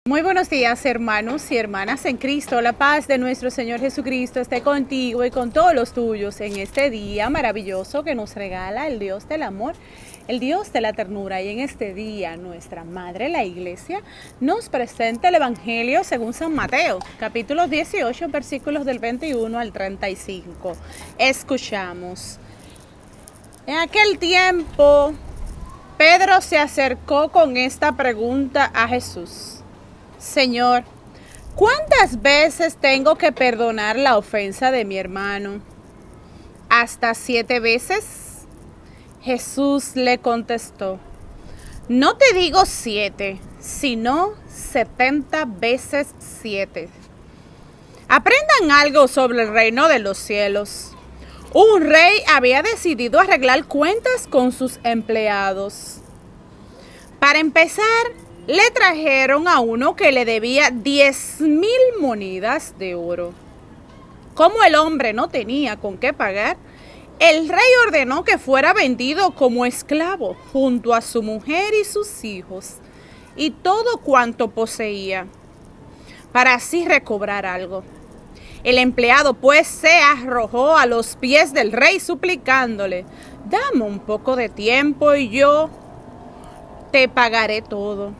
Muy buenos días, hermanos y hermanas en Cristo. La paz de nuestro Señor Jesucristo esté contigo y con todos los tuyos en este día maravilloso que nos regala el Dios del amor, el Dios de la ternura. Y en este día nuestra Madre, la Iglesia, nos presenta el Evangelio según San Mateo, capítulo 18, versículos del 21 al 35. Escuchamos. En aquel tiempo, Pedro se acercó con esta pregunta a Jesús. Señor, ¿cuántas veces tengo que perdonar la ofensa de mi hermano? ¿Hasta 7 veces? Jesús le contestó, no te digo 7, sino 70 veces 7. Aprendan algo sobre el reino de los cielos. Un rey había decidido arreglar cuentas con sus empleados. Para empezar, le trajeron a uno que le debía 10,000 monedas de oro. Como el hombre no tenía con qué pagar, el rey ordenó que fuera vendido como esclavo junto a su mujer y sus hijos y todo cuanto poseía, para así recobrar algo. El empleado pues se arrojó a los pies del rey suplicándole, dame un poco de tiempo y yo te pagaré todo.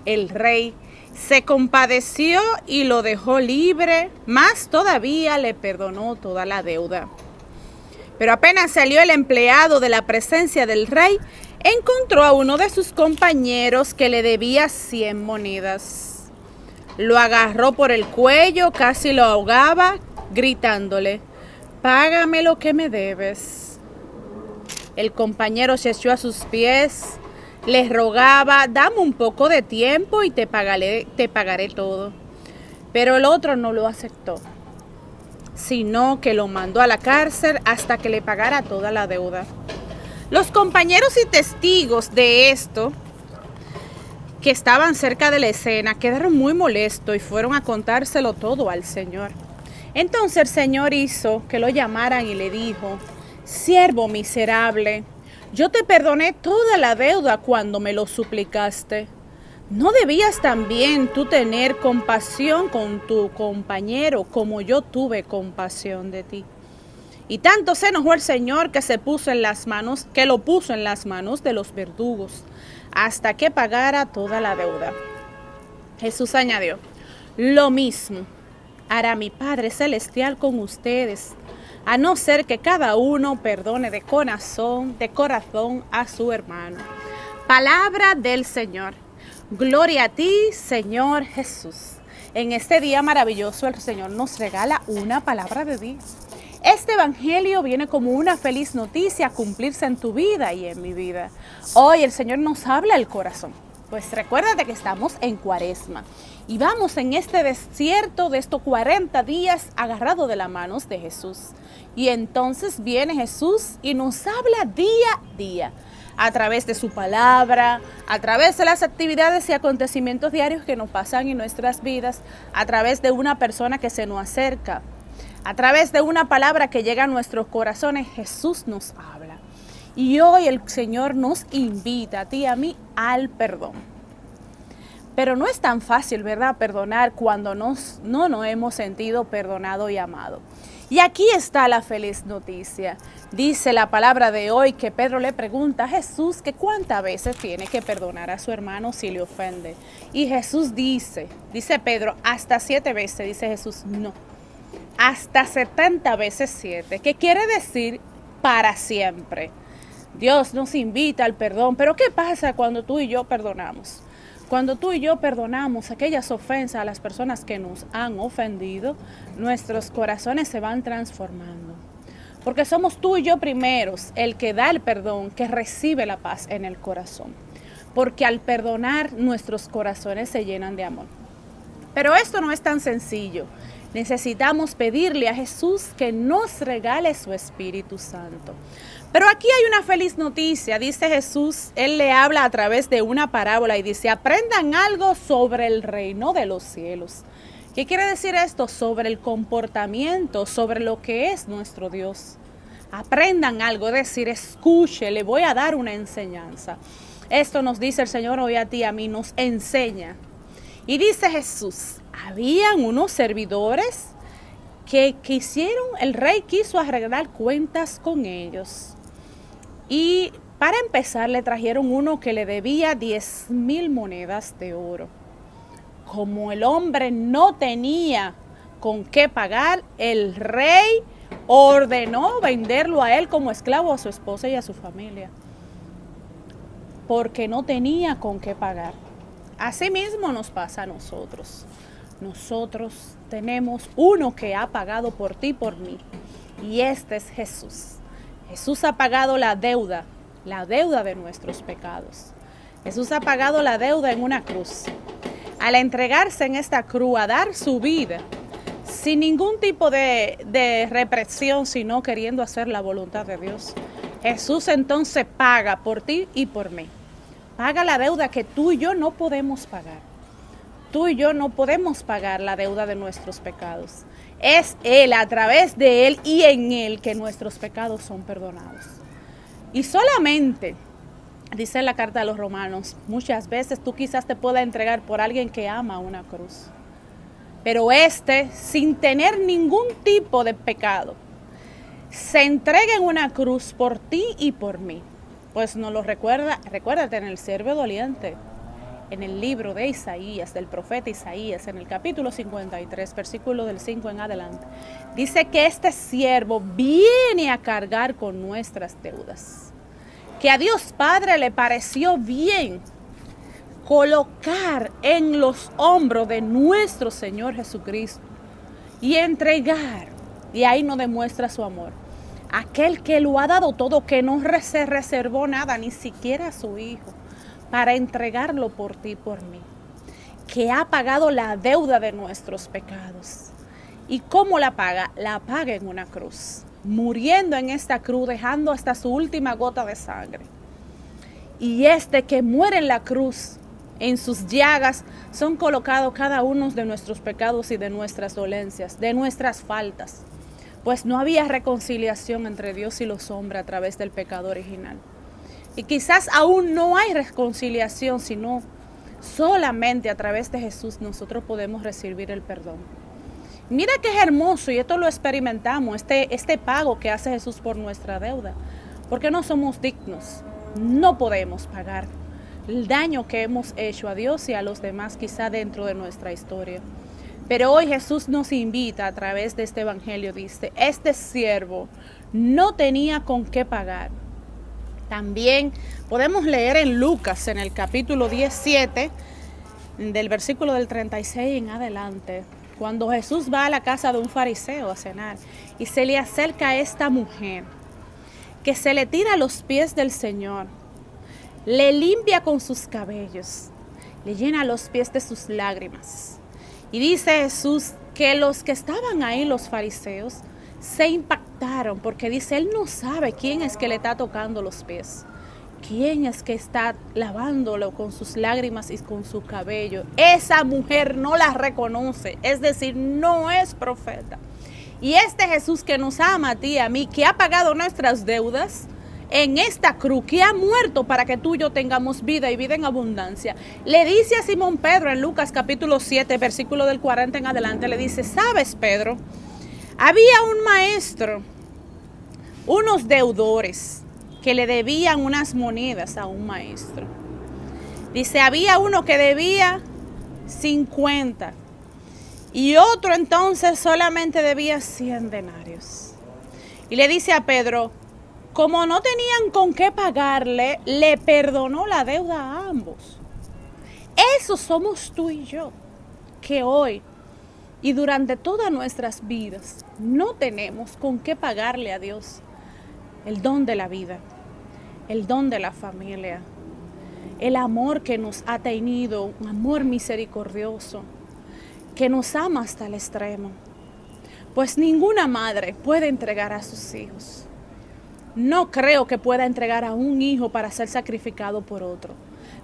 El rey se compadeció y lo dejó libre, más todavía le perdonó toda la deuda. Pero apenas salió el empleado de la presencia del rey, encontró a uno de sus compañeros que le debía 100 monedas. Lo agarró por el cuello, casi lo ahogaba, gritándole, págame lo que me debes. El compañero se echó a sus pies, les rogaba, dame un poco de tiempo y te pagaré todo. Pero el otro no lo aceptó, sino que lo mandó a la cárcel hasta que le pagara toda la deuda. Los compañeros y testigos de esto, que estaban cerca de la escena, quedaron muy molestos y fueron a contárselo todo al Señor. Entonces el Señor hizo que lo llamaran y le dijo, siervo miserable, yo te perdoné toda la deuda cuando me lo suplicaste. ¿No debías también tú tener compasión con tu compañero como yo tuve compasión de ti? Y tanto se enojó el Señor que lo puso en las manos de los verdugos hasta que pagara toda la deuda. Jesús añadió, lo mismo hará mi Padre Celestial con ustedes, a no ser que cada uno perdone de corazón a su hermano. Palabra del Señor. Gloria a ti, Señor Jesús. En este día maravilloso el Señor nos regala una palabra de Dios. Este evangelio viene como una feliz noticia a cumplirse en tu vida y en mi vida. Hoy el Señor nos habla al corazón. Pues recuérdate que estamos en Cuaresma y vamos en este desierto de estos 40 días agarrado de las manos de Jesús. Y entonces viene Jesús y nos habla día a día, a través de su palabra, a través de las actividades y acontecimientos diarios que nos pasan en nuestras vidas, a través de una persona que se nos acerca, a través de una palabra que llega a nuestros corazones. Jesús nos habla. Y hoy el Señor nos invita a ti y a mí al perdón. Pero no es tan fácil, ¿verdad?, perdonar cuando no nos hemos sentido perdonado y amado. Y aquí está la feliz noticia. Dice la palabra de hoy que Pedro le pregunta a Jesús que cuántas veces tiene que perdonar a su hermano si le ofende. Y Jesús dice Pedro, hasta 7 veces. Dice Jesús, no, hasta 70 veces 7. ¿Qué quiere decir? Para siempre. Dios nos invita al perdón, pero ¿qué pasa cuando tú y yo perdonamos? Cuando tú y yo perdonamos aquellas ofensas a las personas que nos han ofendido, nuestros corazones se van transformando. Porque somos tú y yo primeros el que da el perdón, que recibe la paz en el corazón. Porque al perdonar nuestros corazones se llenan de amor. Pero esto no es tan sencillo. Necesitamos pedirle a Jesús que nos regale su Espíritu Santo. Pero aquí hay una feliz noticia, dice Jesús, Él le habla a través de una parábola y dice, aprendan algo sobre el reino de los cielos. ¿Qué quiere decir esto? Sobre el comportamiento, sobre lo que es nuestro Dios. Aprendan algo, es decir, escuche, le voy a dar una enseñanza. Esto nos dice el Señor hoy a ti y a mí, nos enseña. Y dice Jesús, habían unos servidores que el rey quiso arreglar cuentas con ellos. Y para empezar le trajeron uno que le debía 10,000 monedas de oro. Como el hombre no tenía con qué pagar, el rey ordenó venderlo a él como esclavo a su esposa y a su familia, porque no tenía con qué pagar. Así mismo nos pasa a nosotros. Nosotros tenemos uno que ha pagado por ti y por mí, y este es Jesús. Jesús ha pagado la deuda de nuestros pecados. Jesús ha pagado la deuda en una cruz. Al entregarse en esta cruz a dar su vida, sin ningún tipo de represión, sino queriendo hacer la voluntad de Dios, Jesús entonces paga por ti y por mí. Paga la deuda que tú y yo no podemos pagar. Tú y yo no podemos pagar la deuda de nuestros pecados. Es Él, a través de Él y en Él, que nuestros pecados son perdonados. Y solamente, dice la carta a los Romanos, muchas veces tú quizás te puedas entregar por alguien que ama una cruz. Pero sin tener ningún tipo de pecado, se entrega en una cruz por ti y por mí. Pues nos lo recuérdate en el siervo doliente, en el libro de Isaías, del profeta Isaías, en el capítulo 53, versículo del 5 en adelante. Dice que este siervo viene a cargar con nuestras deudas. Que a Dios Padre le pareció bien colocar en los hombros de nuestro Señor Jesucristo y entregar, y ahí nos demuestra su amor. Aquel que lo ha dado todo, que no se reservó nada, ni siquiera a su Hijo, para entregarlo por ti y por mí. Que ha pagado la deuda de nuestros pecados. ¿Y cómo la paga? La paga en una cruz, muriendo en esta cruz, dejando hasta su última gota de sangre. Y que muere en la cruz, en sus llagas, son colocados cada uno de nuestros pecados y de nuestras dolencias, de nuestras faltas. Pues no había reconciliación entre Dios y los hombres a través del pecado original. Y quizás aún no hay reconciliación, sino solamente a través de Jesús nosotros podemos recibir el perdón. Mira que es hermoso, y esto lo experimentamos, este pago que hace Jesús por nuestra deuda. Porque no somos dignos, no podemos pagar el daño que hemos hecho a Dios y a los demás, quizá dentro de nuestra historia. Pero hoy Jesús nos invita a través de este evangelio, dice, este siervo no tenía con qué pagar. También podemos leer en Lucas, en el capítulo 17, del versículo del 36 en adelante, cuando Jesús va a la casa de un fariseo a cenar y se le acerca a esta mujer, que se le tira a los pies del Señor, le limpia con sus cabellos, le llena los pies de sus lágrimas. Y dice Jesús que los que estaban ahí, los fariseos, se impactaron porque dice, él no sabe quién es que le está tocando los pies, quién es que está lavándolo con sus lágrimas y con su cabello. Esa mujer no la reconoce, es decir, no es profeta. Y Jesús que nos ama a ti y a mí, que ha pagado nuestras deudas en esta cruz, que ha muerto para que tú y yo tengamos vida y vida en abundancia, le dice a Simón Pedro en Lucas capítulo 7, versículo del 40 en adelante, le dice, ¿sabes, Pedro? Había un maestro, unos deudores que le debían unas monedas a un maestro. Dice, había uno que debía 50 y otro entonces solamente debía 100 denarios. Y le dice a Pedro, como no tenían con qué pagarle, le perdonó la deuda a ambos. Esos somos tú y yo, que hoy y durante todas nuestras vidas no tenemos con qué pagarle a Dios el don de la vida, el don de la familia, el amor que nos ha tenido, un amor misericordioso, que nos ama hasta el extremo. Pues ninguna madre puede entregar a sus hijos. No creo que pueda entregar a un hijo para ser sacrificado por otro.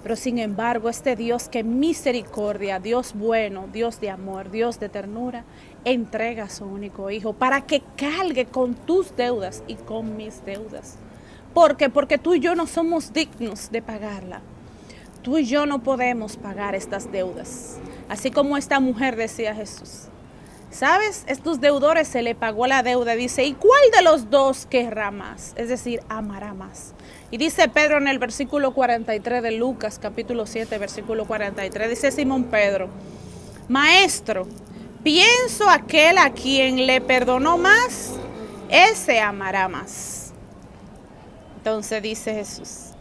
Pero sin embargo, este Dios que misericordia, Dios bueno, Dios de amor, Dios de ternura, entrega a su único hijo para que cargue con tus deudas y con mis deudas. ¿Por qué? Porque tú y yo no somos dignos de pagarla. Tú y yo no podemos pagar estas deudas. Así como esta mujer decía Jesús. ¿Sabes? Estos deudores se le pagó la deuda. Dice, ¿y cuál de los dos querrá más? Es decir, amará más. Y dice Pedro en el versículo 43 de Lucas, capítulo 7, versículo 43. Dice Simón Pedro, Maestro, pienso aquel a quien le perdonó más, ese amará más. Entonces dice Jesús,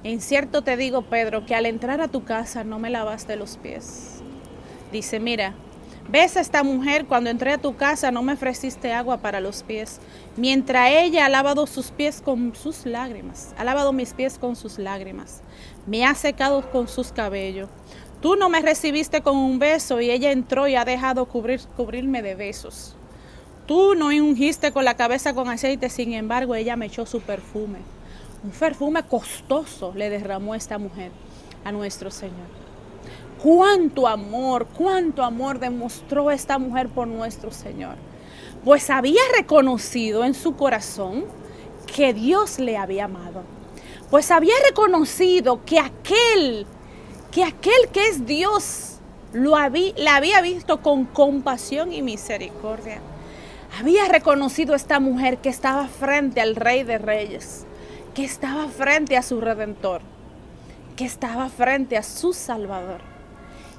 en cierto te digo, Pedro, que al entrar a tu casa no me lavaste los pies. Dice, mira, ¿ves a esta mujer? Cuando entré a tu casa no me ofreciste agua para los pies, mientras ella ha lavado sus pies con sus lágrimas, ha lavado mis pies con sus lágrimas, me ha secado con sus cabellos. Tú no me recibiste con un beso y ella entró y ha dejado cubrirme de besos. Tú no ungiste con la cabeza con aceite, sin embargo ella me echó su perfume. Un perfume costoso le derramó esta mujer a nuestro Señor. Cuánto amor demostró esta mujer por nuestro Señor. Pues había reconocido en su corazón que Dios le había amado. Pues había reconocido que aquel que es Dios la había visto con compasión y misericordia. Había reconocido esta mujer que estaba frente al Rey de Reyes, que estaba frente a su Redentor, que estaba frente a su Salvador.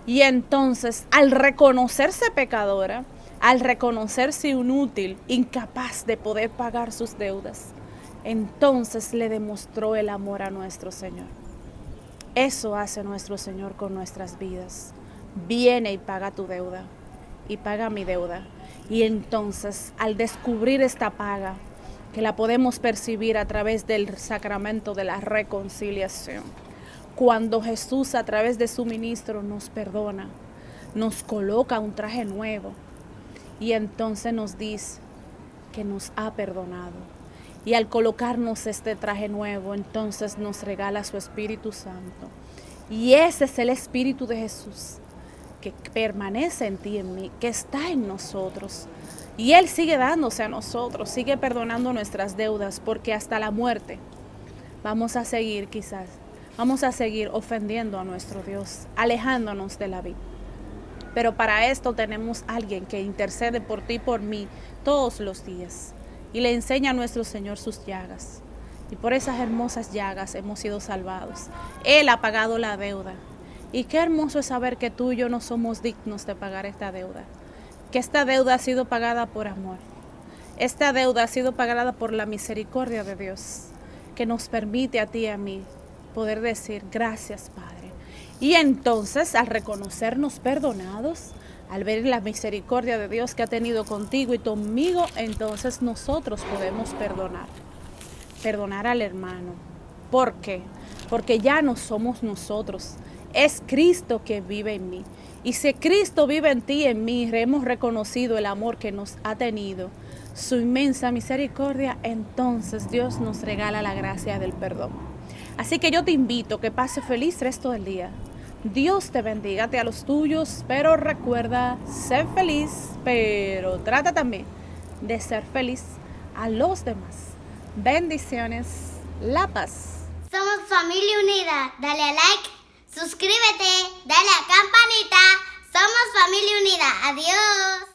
Y entonces, al reconocerse pecadora, al reconocerse inútil, incapaz de poder pagar sus deudas, entonces le demostró el amor a nuestro Señor. Eso hace nuestro Señor con nuestras vidas. Viene y paga tu deuda, y paga mi deuda. Y entonces, al descubrir esta paga, que la podemos percibir a través del sacramento de la reconciliación, cuando Jesús a través de su ministro nos perdona, nos coloca un traje nuevo y entonces nos dice que nos ha perdonado. Y al colocarnos este traje nuevo, entonces nos regala su Espíritu Santo. Y ese es el Espíritu de Jesús que permanece en ti y en mí, que está en nosotros. Y Él sigue dándose a nosotros, sigue perdonando nuestras deudas, porque hasta la muerte vamos a seguir ofendiendo a nuestro Dios, alejándonos de la vida. Pero para esto tenemos a alguien que intercede por ti y por mí todos los días. Y le enseña a nuestro Señor sus llagas. Y por esas hermosas llagas hemos sido salvados. Él ha pagado la deuda. Y qué hermoso es saber que tú y yo no somos dignos de pagar esta deuda. Que esta deuda ha sido pagada por amor. Esta deuda ha sido pagada por la misericordia de Dios, que nos permite a ti y a mí poder decir gracias, Padre. Y entonces, al reconocernos perdonados, al ver la misericordia de Dios que ha tenido contigo y conmigo, entonces nosotros podemos perdonar al hermano. ¿Por qué? Porque ya no somos nosotros, es Cristo que vive en mí. Y si Cristo vive en ti y en mí, hemos reconocido el amor que nos ha tenido, su inmensa misericordia, entonces Dios nos regala la gracia del perdón. Así que yo te invito a que pase feliz resto del día. Dios te bendiga a los tuyos, pero recuerda ser feliz, pero trata también de ser feliz a los demás. Bendiciones, la paz. Somos Familia Unida. Dale a like, suscríbete, dale a campanita. Somos Familia Unida. Adiós.